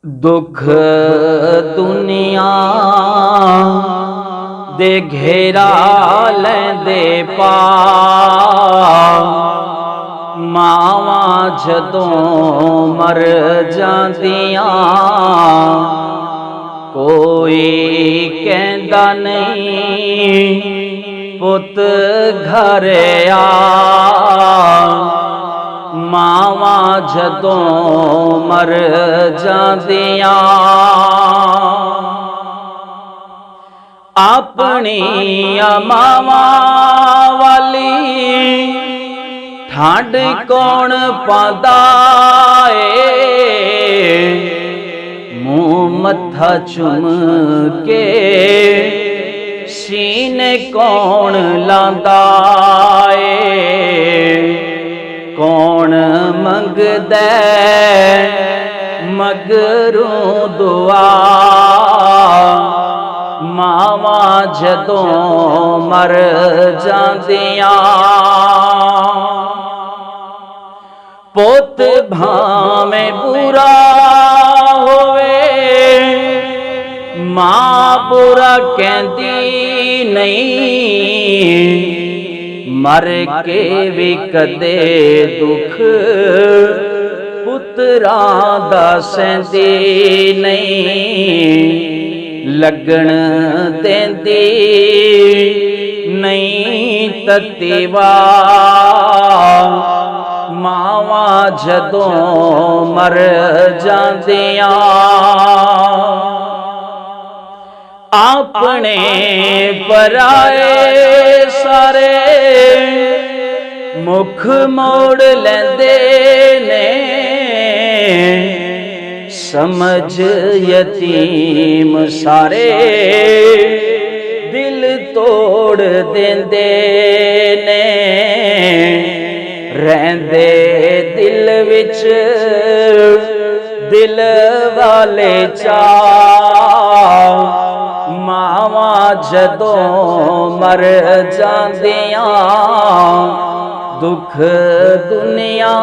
दुख दुनिया दे घेरा लैंदे पा मावा जदों मर जांदियां कोई कहंदा नहीं पुत घर आ मावा जदों मर जांदियां अपनी मावा वाली ठंड कौन पांदा ए मुंह मत्था चुम के सीने कौन लांदा ए कौन मंगदा मगरों दुआ मावा जदों मर जांदियां पुत भावें बुरा होवे मां बुरा कहंदी नहीं मर के भी कदे दुख पुत्रां दा सहंदी नहीं लगन देंदी नहीं तत्तीवा मावा जदों मर जांदियां अपने पराए सारे मुख मोड़ लेंदे ने समझ यतीम सारे दिल तोड़ देंदे ने रहंदे दिल विच दिल वाले चा मावा जदों मर जांदियां दुख दुनिया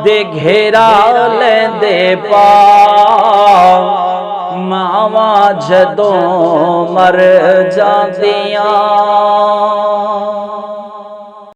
दे घेरा लैंदे पा मावा जदों मर जांदियां।